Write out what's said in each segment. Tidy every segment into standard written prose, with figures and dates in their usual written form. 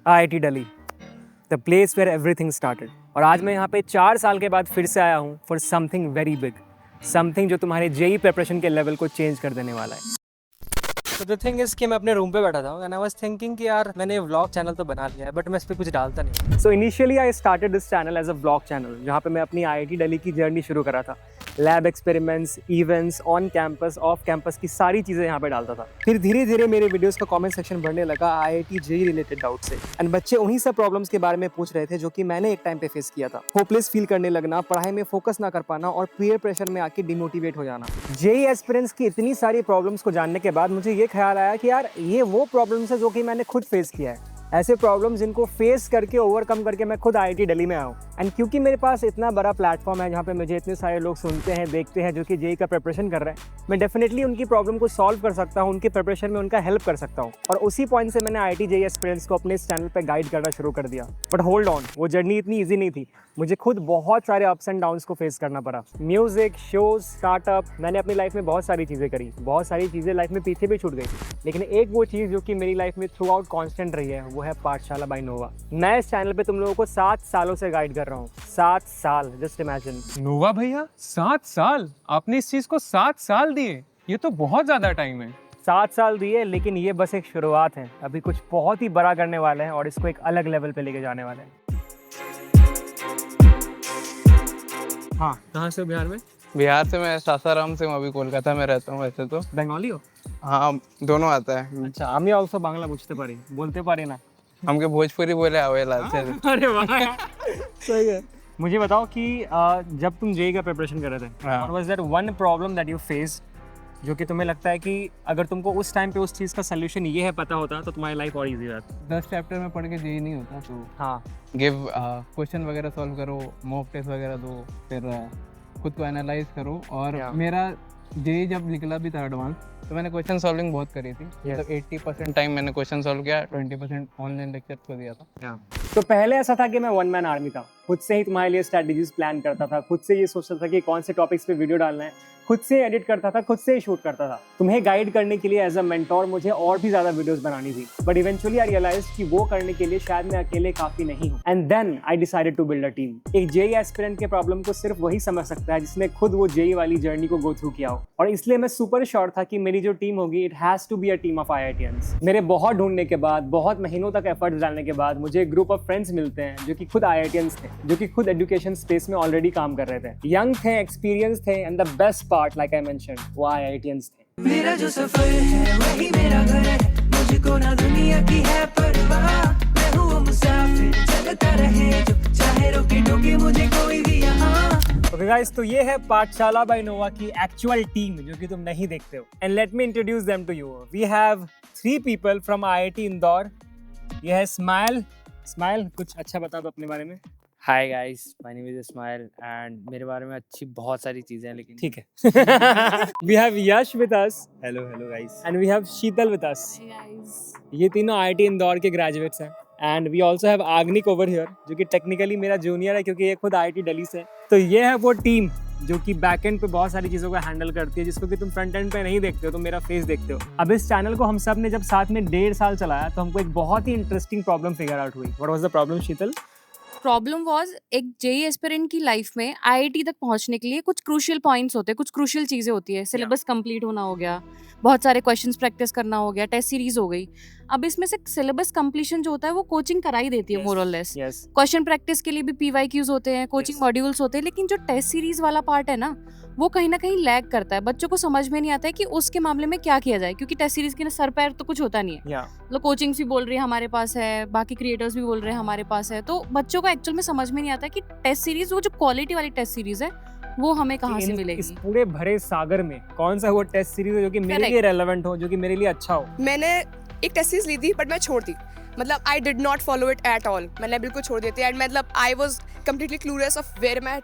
IIT Delhi, the place where everything started. और आज मैं यहाँ पे 4 साल के बाद फिर से आया हूँ for something very big, something जो तुम्हारे जेई प्रिपरेशन के लेवल को चेंज कर देने वाला है। तो द थिंग इज कि मैं अपने रूम पे बैठा था एंड आई वाज थिंकिंग कि यार मैंने व्लॉग चैनल तो बना लिया है बट मैं इस पर कुछ डालता नहीं। So initially I started this channel as a vlog channel जहाँ पे मैं अपनी IIT दिल्ली की जर्नी शुरू करा था। Lab experiments, events, on campus, off campus की सारी चीज़ें यहाँ पे डालता था। फिर धीरे धीरे मेरे वीडियोस का कमेंट सेक्शन बढ़ने लगा IIT जेई रिलेटेड डाउट से एंड बच्चे उन्हीं सब प्रॉब्लम्स के बारे में पूछ रहे थे जो कि मैंने एक टाइम पे फेस किया था। होपलेस फील करने लगना, पढ़ाई में फोकस ना कर पाना और पीयर प्रेशर में आके डिमोटिवेट हो जाना। जेई एस्पिरेंट्स की इतनी सारी प्रॉब्लम्स को जानने के बाद मुझे ये ख्याल आया कि यार ये वो प्रॉब्लम्स है जो कि मैंने खुद फेस किया है। ऐसे प्रॉब्लम्स जिनको फेस करके ओवरकम करके मैं खुद IIT दिल्ली में आया हूँ। एंड क्योंकि मेरे पास इतना बड़ा प्लेटफॉर्म है जहाँ पे मुझे इतने सारे लोग सुनते हैं, देखते हैं जो कि जेई का प्रिपरेशन कर रहे हैं, मैं डेफिनेटली उनकी प्रॉब्लम को सॉल्व कर सकता हूँ, उनके प्रिपरेशन में उनका हेल्प कर सकता हूँ। और उसी पॉइंट से मैंने IIT जेई एस्पिरेंट्स को अपने इस चैनल पर गाइड करना शुरू कर दिया। बट होल्ड ऑन, वो जर्नी इतनी ईजी नहीं थी। मुझे खुद बहुत सारे अप्स एंड डाउन्स को फेस करना पड़ा। म्यूजिक, शोज, स्टार्टअप, मैंने अपनी लाइफ में बहुत सारी चीज़ें करी, बहुत सारी चीज़ें लाइफ में पीछे भी छूट गई, लेकिन एक वो चीज़ जो कि मेरी लाइफ में थ्रू आउट कॉन्स्टेंट रही है वो है पाठशाला बाय नोवा। मैं इस चैनल पे तुम लोगों को 7 सालों से गाइड कर रहा हूँ। 7 साल, जस्ट इमेजिन। नोवा भैया 7 साल? आपने इस चीज को 7 साल दिए? ये तो बहुत ज्यादा टाइम है। 7 साल दिए, लेकिन ये बस एक शुरुआत है। अभी कुछ बहुत ही बड़ा करने वाले हैं और इसको एक अलग लेवल पे लेके जाने वाले हैं। हाँ, कहाँ से हो बिहार में? बिहार से मैं सासाराम से हूँ, अभी कोलकाता में रहता हूँ वैसे तो। बंगाली हो? हाँ, दोनों आता है। अच्छा, আমি অলসো বাংলা বুঝতে পারি, বলতে পারি না। हमके भोजपुरी बोले आवेला से। अरे वाह, सही है। मुझे बताओ कि जब तुम जेई का प्रिपरेशन कर रहे थे, हाँ। और was there one problem that you face जो कि तुम्हें लगता है कि अगर तुमको उस टाइम पे उस चीज़ का सोल्यूशन ये है पता होता तो तुम्हारी लाइफ और इजी रहती? 10 चैप्टर में पढ़ के जेई नहीं होता तो हाँ, गिव क्वेश्चन वगैरह सॉल्व करो, मॉक टेस्ट वगैरह दो, फिर खुद को एनालाइज करो। और Yeah. मेरा जेई जब निकला भी था एडवांस तो मैंने क्वेश्चन सॉल्विंग बहुत करी थी। मतलब 80% टाइम मैंने क्वेश्चन सॉल्व किया, 20% ऑनलाइन लेक्चर को दिया था। तो पहले ऐसा था कि मैं वन मैन आर्मी था, खुद से ही तुम्हारे लिए स्ट्रेटजीज प्लान करता था, खुद से ये सोचता था कि कौन से टॉपिक्स पे वीडियो डालना है, खुद से एडिट करता था, खुद से ही शूट करता था। तुम्हें गाइड करने के लिए एज अ मेंटोर मुझे और भी ज्यादा वीडियोस बनानी थी, बट इवेंचुअली आई रियलाइज्ड कि वो करने के लिए शायद मैं अकेले काफी नहीं हूँ। And then I decided to build a team. एक जेई एस्पिरेंट के प्रॉब्लम को सिर्फ वही समझ सकता है जिसने खुद वो जेई वाली जर्नी को गो थ्रू किया हो, और इसलिए मैं सुपर श्योर था कि मेरी जो टीम होगी it has to be a team of IITians। मेरे बहुत ढूंढने के बाद, बहुत महीनों तक एफर्ट्स डालने के बाद मुझे एक ग्रुप ऑफ फ्रेंड्स मिलते हैं जो कि खुद IITians थे, जो कि खुद एजुकेशन स्पेस में ऑलरेडी काम कर रहे थे, यंग थे, एक्सपीरियंस थे, and the best part like I mentioned वो IITians थे। मेरा जो सफर है वही मेरा घर है, मुझको ना दुनिया की है परवाह, मैं हूँ मुसाफिर, चलता रहे जो चाहे रोके टोके मुझे कोई भी यहाँ। ओके गाइस, तो ये है पाठशाला बाय नोवा की एक्चुअल टीम जो कि तुम नहीं देखते हो। And let me introduce them to you. We have 3 people from IIT Indore. ये है स्माइल। स्माइल, कुछ अच्छा बता दो अपने बारे में। Hi guys, my name is Ismail and मेरे बारे में अच्छी बहुत सारी चीज़ें हैं लेकिन ठीक है। We have Yash with us hello guys. And we have Sheetal with us. ये तीनों IIT इंदौर के ग्रेजुएट्स हैं। And we also have Agnik over here जो कि टेक्निकली मेरा जूनियर है क्योंकि ये खुद IIT दिल्ली से। तो ये है वो टीम जो कि बैक एंड पे बहुत सारी चीज़ों को हैंडल करती है, जिसको कि तुम फ्रंट एंड पे नहीं देखते हो, तुम मेरा फेस देखते हो। अब इस चैनल को हम सब ने जब साथ में 1.5 साल चलाया तो हमको एक बहुत ही इंटरेस्टिंग प्रॉब्लम फिगर आउट हुई। What was the problem Sheetal? Problem was एक जेई एस्पिरेंट की लाइफ में IIT तक पहुंचने के लिए कुछ क्रूशियल पॉइंट्स होते हैं, कुछ क्रूशियल चीज़ें होती है। सिलेबस कंप्लीट होना हो गया, बहुत सारे क्वेश्चंस प्रैक्टिस करना हो गया, टेस्ट सीरीज हो गई। अब इसमें से सिलेबस कंप्लीशन जो होता है वो कोचिंग कराई देती है मोर और लेस। यस, क्वेश्चन प्रैक्टिस के लिए भी PYQs होते हैं, कोचिंग Yes. मॉड्यूल्स होते हैं, लेकिन जो टेस्ट सीरीज वाला पार्ट है ना वो कहीं ना कहीं लैग करता है। बच्चों को समझ में नहीं आता है कि उसके मामले में क्या किया जाए, क्योंकि टेस्ट सीरीज के सर पैर तो कुछ होता नहीं है। या मतलब कोचिंग्स भी बोल रही है हमारे पास है, बाकी क्रिएटर्स भी बोल रहे हैं हमारे पास है, तो बच्चों को एक्चुअल में समझ में नहीं आता कि टेस्ट सीरीज, वो जो क्वालिटी वाली टेस्ट सीरीज है वो हमें कहाँ से इस मिलेगी। पूरे भरे सागर में कौन सा वो टेस्ट सीरीज है जो कि मेरे लिए रेलेवेंट हो, जो कि मेरे लिए अच्छा हो? मैंने एक टेस्ट सीरीज ली थी बट मैं छोड़ दी, मतलब I did not follow it at all, मैंने बिल्कुल छोड़ दी थी। एंड मतलब I was completely clueless of where my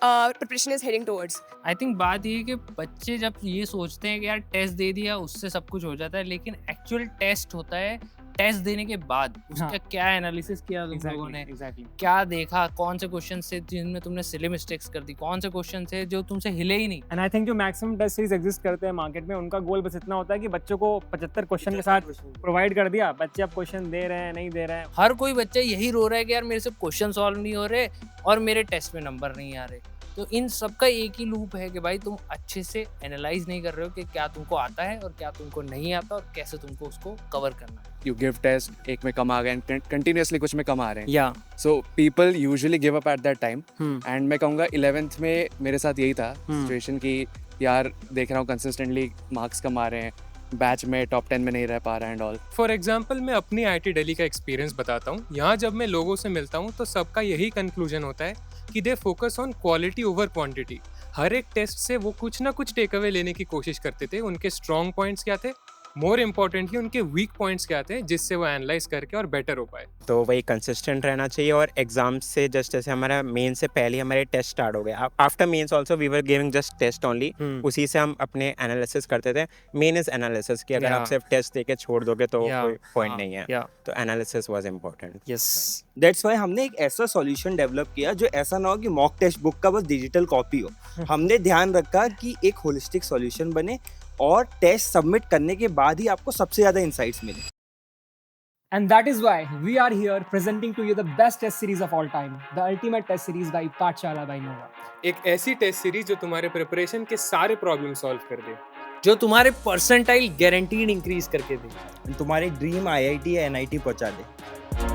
preparation is heading towards. I think बात ये है कि बच्चे जब ये सोचते हैं कि यार टेस्ट दे दिया उससे सब कुछ हो जाता है, लेकिन एक्चुअल टेस्ट होता है टेस्ट देने के बाद उसका हाँ। क्या एनालिसिस किया तुम लोगों ने, एग्जैक्टली क्या देखा, कौन से क्वेश्चन थे जिनमें तुमने सिली मिस्टेक्स कर दी, कौन से क्वेश्चन थे जो तुमसे हिले ही नहीं। एंड आई थिंक जो मैक्सिमम टेस्ट सीरीज एग्जिस्ट करते हैं मार्केट में, उनका गोल बस इतना होता है कि बच्चों को 75 क्वेश्चन के साथ प्रोवाइड कर दिया, बच्चे अब क्वेश्चन दे रहे हैं नहीं दे रहे हैं। हर कोई बच्चा यही रो रहा है कि यार मेरे से क्वेश्चन सॉल्व नहीं हो रहे और मेरे टेस्ट में नंबर नहीं आ रहे। तो इन सब का एक ही लूप है कि भाई तुम अच्छे से एनालाइज नहीं कर रहे हो कि क्या तुमको आता है और क्या तुमको नहीं आता और कैसे तुमको उसको कवर करना है। You give test, एक में कम आ गए and continuously कुछ में कम आ रहे हैं। या So people usually give up at that time hmm and मैं कहूँगा 11th में मेरे साथ यही था सिचुएशन कि यार देख रहा हूँ कंसिस्टेंटली मार्क्स कम आ रहे हैं, बैच में टॉप 10 में नहीं रह पा रहा है एंड ऑल। फॉर एग्जाम्पल मैं अपनी IIT दिल्ली का एक्सपीरियंस बताता हूँ। यहाँ जब मैं लोगों से मिलता हूँ तो सबका यही कंक्लूजन होता है कि they focus on quality over quantity. हर एक टेस्ट से वो कुछ ना कुछ टेक अवे लेने की कोशिश करते थे। उनके स्ट्रॉन्ग पॉइंट्स क्या थे, मोर इम्पोर्टेंटली उनके वीक पॉइंट्स क्या थे, जिससे वो एनालाइज करके और बेटर हो पाए। तो वही कंसिस्टेंट रहना चाहिए। और एग्जाम से जस्ट जैसे हमारा मेन से पहले हमारे टेस्ट स्टार्ट हो गए, after mains also we were giving just test only, उसी से हम अपने एनालिसिस करते थे। मेन इज एनालिसिस कि अगर आप सिर्फ टेस्ट देके छोड़ दोगे तो कोई पॉइंट नहीं है। तो analysis was important. Yes that's why हमने एक ऐसा सॉल्यूशन डेवलप किया जो ऐसा ना हो कि मॉक टेक्स्ट बुक का बस डिजिटल कॉपी हो। हमने ध्यान रखा कि एक होलिस्टिक सॉल्यूशन बने और टेस्ट सबमिट करने के बाद ही आपको सबसे ज़्यादा इंसाइट्स मिले। And that is why we are here presenting to you the best test series of all time, the ultimate test series by Pathshala by Nova. एक ऐसी टेस्ट सीरीज जो तुम्हारे प्रिपरेशन के सारे प्रॉब्लम सॉल्व कर दे, जो तुम्हारे परसेंटाइल गारंटीड इंक्रीज करके दे, तुम्हारे ड्रीम IIT या NIT पहुंचा दे।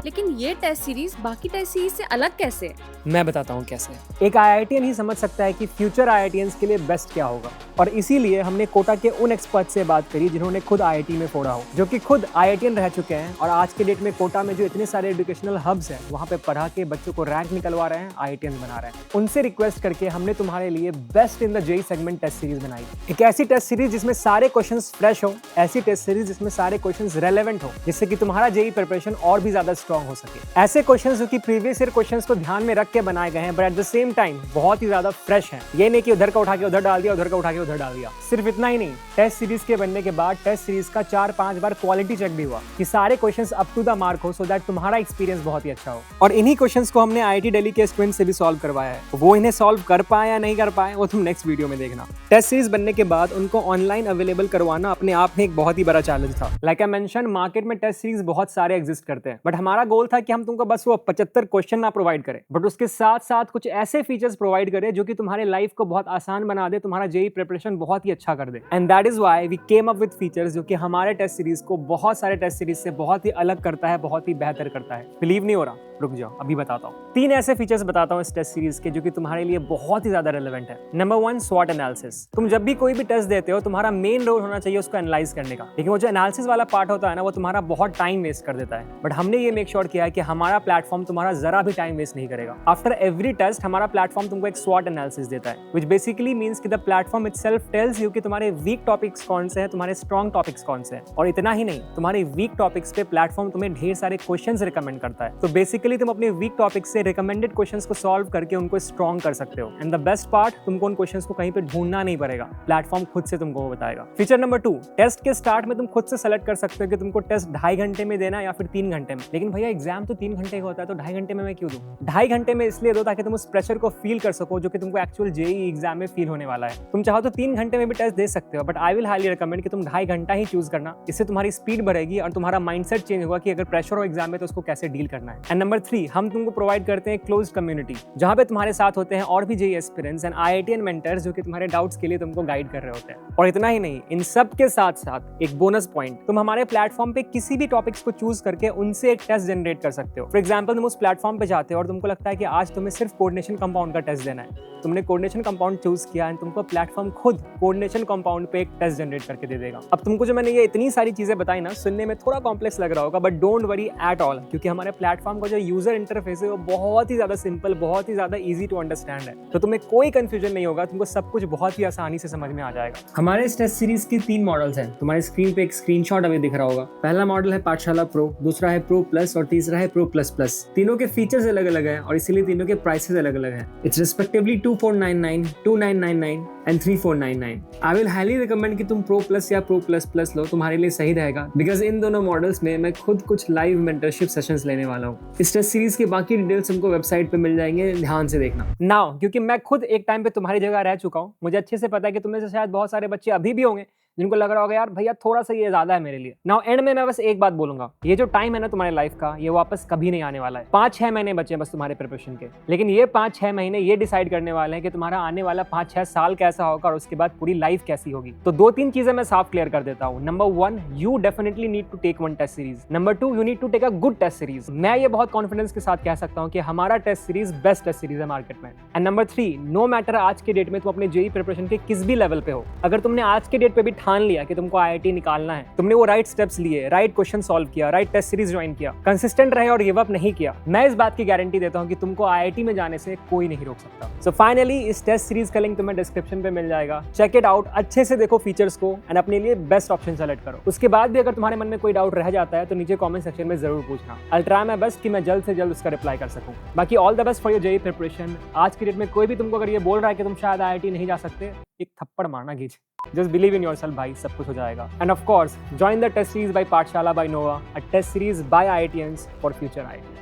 लेकिन ये टेस्ट सीरीज बाकी टेस्ट सीरीज से अलग कैसे है? मैं बताता हूँ कैसे। एक IITian ही समझ सकता है कि फ्यूचर IITians के लिए बेस्ट क्या होगा, और इसीलिए हमने कोटा के उन एक्सपर्ट से बात करी जिन्होंने खुद IIT में फोड़ा हो, जो कि खुद IITian रह चुके हैं और आज के डेट में कोटा में जो इतने सारे एजुकेशनल हब्स हैं वहाँ पे पढ़ा के बच्चों को रैंक निकलवा रहे हैं, IITians बना रहे हैं। उनसे रिक्वेस्ट करके हमने तुम्हारे लिए best in the JEE segment test series बनाई। एक ऐसी टेस्ट सीरीज जिसमें सारे क्वेश्चंस फ्रेश हो, ऐसी टेस्ट सीरीज जिसमें सारे क्वेश्चंस रेलेवेंट हो, जिससे कि तुम्हारा JEE प्रिपरेशन और भी ज्यादा स्ट्रॉन्ग हो सके। ऐसे क्वेश्चंस जो कि प्रीवियस ईयर क्वेश्चंस को ध्यान में रख के बनाए गए हैं, but at the same time बहुत ही ज्यादा फ्रेश हैं। ये नहीं कि उधर का उठा के उधर डाल दिया, उधर का उठा के उधर डाल दिया। सिर्फ इतना ही नहीं, टेस्ट सीरीज के बनने के बाद टेस्ट सीरीज का 4-5 बार क्वालिटी चेक भी हुआ कि सारे questions up to the mark हो, सो दैट तुम्हारा एक्सपीरियंस बहुत ही अच्छा हो। और इन्हीं क्वेश्चंस को हमने IIT दिल्ली के स्टूडेंट से भी सॉल्व करवाया है। वो इन्हें सॉल्व कर पाए या नहीं कर पाए वो तुम नेक्स्ट वीडियो में देखना। टेस्ट सीरीज बनने के बाद उनको ऑनलाइन अवेलेबल करवाना अपने आप में एक बहुत ही बड़ा चैलेंज था। लाइक आई मेंशन, मार्केट में टेस्ट सीरीज बहुत सारे एग्जिस्ट करते हैं, बट हमारा गोल था कि हम तुमको बस वो 75 क्वेश्चन ना प्रोवाइड करें, बट उसके साथ साथ कुछ ऐसे फीचर्स प्रोवाइड करें जो कि तुम्हारे लाइफ को बहुत आसान बना दे, तुम्हारा JEE प्रिपरेशन बहुत ही अच्छा कर दे। And that is why we came up with features जो कि हमारे टेस्ट सीरीज को बहुत सारे टेस्ट सीरीज से बहुत ही अलग करता है, बहुत ही बेहतर करता है। बिलीव नहीं हो रहा? रुक जाओ, अभी बताता हूँ। 3 ऐसे फीचर्स बताता हूँ इस टेस्ट सीरीज के जो कि तुम्हारे लिए बहुत ही ज्यादा रेलेवेंट है। नंबर 1, स्वॉट एनालिसिस। तुम जब भी कोई भी टेस्ट देते हो, तुम्हारा मेन रोल होना चाहिए उसको एनालाइज करने का, लेकिन वो जो एनालिसिस वाला पार्ट होता है ना, वो तुम्हारा बहुत टाइम वेस्ट कर देता है। बट हमने ये मेक श्योर किया है कि हमारा प्लेटफॉर्म तुम्हारा जरा भी टाइम वेस्ट नहीं करेगा। आफ्टर एवरी टेस्ट हमारा प्लेटफॉर्म तुमको एक स्वॉट एनालिसिस देता है, व्हिच बेसिकली मींस कि the platform itself tells you कि तुम्हारे वीक टॉपिक्स कौन से हैं, तुम्हारे स्ट्रॉन्ग टॉपिक्स कौन से हैं। और इतना ही नहीं, तुम्हारे वीक टॉपिक्स पे प्लेटफॉर्म तुम्हें ढेर सारे क्वेश्चंस रिकमेंड करता है। तो बेसिकली तुम अपने वीक टॉपिक्स से रिकमेंडेड क्वेश्चंस को सॉल्व करके उनको स्ट्रॉन्ग कर सकते हो। एंड द बेस्ट पार्ट, तुमको उन क्वेश्चंस को कहीं पे ढूंढना नहीं पड़ेगा, प्लेटफॉर्म खुद से तुमको वो बताएगा। फीचर नंबर 2, टेस्ट के स्टार्ट में तुम खुद से सेलेक्ट कर सकते हो कि तुमको टेस्ट 2.5 घंटे में देना या फिर 3 घंटे में। लेकिन भैया एग्जाम तो 3 घंटे का होता है, तो 2.5 घंटे में मैं क्यों दूं? 2.5 घंटे में इसलिए दो ताकि तुम उस प्रेशर को फील कर सको जो कि तुमको एक्चुअल JEE एग्जाम में फील होने वाला है। तुम चाहो तो 3 घंटे में भी टेस्ट दे सकते हो, but I will highly recommend कि तुम 2.5 घंटा ही चूज करना। इससे तुम्हारी स्पीड बढ़ेगी और तुम्हारा माइंडसेट चेंज होगा कि अगर प्रेशर हो एग्जाम में तो उसको कैसे डील करना है। एंड नंबर 3, हम तुमको प्रोवाइड करते हैं क्लोज कम्युनिटी, जहां पे तुम्हारे साथ होते हैं और भी JEE aspirants and IITian mentors जो कि तुम्हारे डाउट्स के लिए तुमको गाइड कर रहे होते हैं। और इतना ही नहीं, इन सब के साथ साथ एक बोनस पॉइंट, तुम हमारे प्लेटफॉर्म पे किसी भी टॉपिक्स को चूज करके उनसे एक टेस्ट जनरेट कर सकते हो। फॉर एग्जाम्पल, तुम उस प्लेटफॉर्म पे जाते हो और तुमको लगता है कि आज तुम्हें सिर्फ कोऑर्डिनेशन कंपाउंड का टेस्ट देना है। तुमने कोऑर्डिनेशन कंपाउंड चूज किया एंड तुमको प्लेटफॉर्म खुद कोऑर्डिनेशन कंपाउंड पे एक टेस्ट जनरेट करके दे देगा। अब तुमको जो मैंने ये इतनी सारी चीजें बताई ना, सुनने में थोड़ा कॉम्प्लेक्स लग रहा होगा, but don't worry at all, क्योंकि हमारे प्लेटफॉर्म का जो यूजर इंटरफेस है वो बहुत ही ज्यादा सिंपल, बहुत ही ज्यादा इजी टू अंडरस्टैंड है। तो तुम्हें कोई कंफ्यूजन नहीं होगा, तुमको सब कुछ बहुत ही आसानी से समझ में आ जाएगा। हमारे इस टेस्ट सीरीज की 3 मॉडल्स हैं। तुम्हारी स्क्रीन पे एक स्क्रीनशॉट अभी दिख रहा होगा। पहला मॉडल है पाठशाला प्रो, दूसरा है प्रो प्लस और तीसरा है प्रो प्लस प्लस। तीनों के फीचर्स अलग अलग हैं और इसीलिए तीनों के प्राइसेस अलग अलग हैं। It's respectively 2499, 2999 and 3499। I will highly recommend कि तुम प्रो प्लस या प्रो प्लस प्लस लो, तुम्हारे लिए सही रहेगा, बिकॉज इन दोनों मॉडल्स में मैं खुद कुछ लाइव मेंटरशिप सेशंस लेने वाला हूँ। इस टेस्ट सीरीज की बाकी डिटेल्स तुमको वेबसाइट पे मिल जाएंगे, ध्यान से देखना। नाउ क्योंकि मैं खुद एक टाइम पे तुम्हारी जगह रह चुका हूँ, मुझे अच्छे से पता है कि तुम्हें से शायद बहुत सारे बच्चे अभी भी होंगे जिनको लग रहा होगा यार भैया थोड़ा सा ये ज्यादा है मेरे लिए। नाउ एंड में मैं बस एक बात बोलूंगा, ये जो टाइम है ना तुम्हारे लाइफ का, ये वापस कभी नहीं आने वाला है। 5-6 महीने बचे हैं बस तुम्हारे प्रिपरेशन के, लेकिन ये 5-6 महीने ये डिसाइड करने वाले हैं कि तुम्हारा आने वाला 5-6 साल कैसा होगा और उसके बाद पूरी लाइफ कैसी होगी। तो 2-3 चीजें मैं साफ क्लियर कर देता हूँ। Number 1, you definitely need to take 1 test series. Number 2, you need to take a good test series. मैं ये बहुत कॉन्फिडेंस के साथ कह सकता हूँ कि हमारा test series best test series है मार्केट में। एंड नंबर 3, नो मैटर आज के डेट में तुम अपने जेई प्रिपरेशन के किस भी लेवल पे हो, अगर तुमने आज के डेट पे भी ठान लिया कि तुमको आईआईटी निकालना है, तुमने वो राइट स्टेप्स लिए, राइट क्वेश्चन सॉल्व किया, राइट टेस्ट सीरीज ज्वाइन किया, कंसिस्टेंट रहे और गिव अप नहीं किया, मैं इस बात की गारंटी देता हूं कि तुमको आईआईटी में जाने से कोई नहीं रोक सकता। सो फाइनली इस टेस्ट सीरीज का लिंक तुम्हें डिस्क्रिप्शन पे मिल जाएगा, चेक इट आउट, अच्छे से देखो फीचर्स को एंड अपने लिए बेस्ट ऑप्शन सेलेक्ट करो। उसके बाद भी अगर तुम्हारे मन में कोई डाउट रह जाता है तो नीचे कमेंट सेक्शन में जरूर पूछना, आई ट्राई माय बेस्ट कि मैं जल्द से जल्द उसका रिप्लाई कर सकूं। बाकी all the best for your JEE preparation. आज की डेट में कोई भी तुमको अगर ये बोल रहा है कि तुम शायद आईआईटी नहीं जा सकते, एक थप्पड़ मारना गीज। Just believe in yourself भाई, सब कुछ हो जाएगा। And of course, join the test series by Pathshala by Nova, a test series by IITians for future IITians.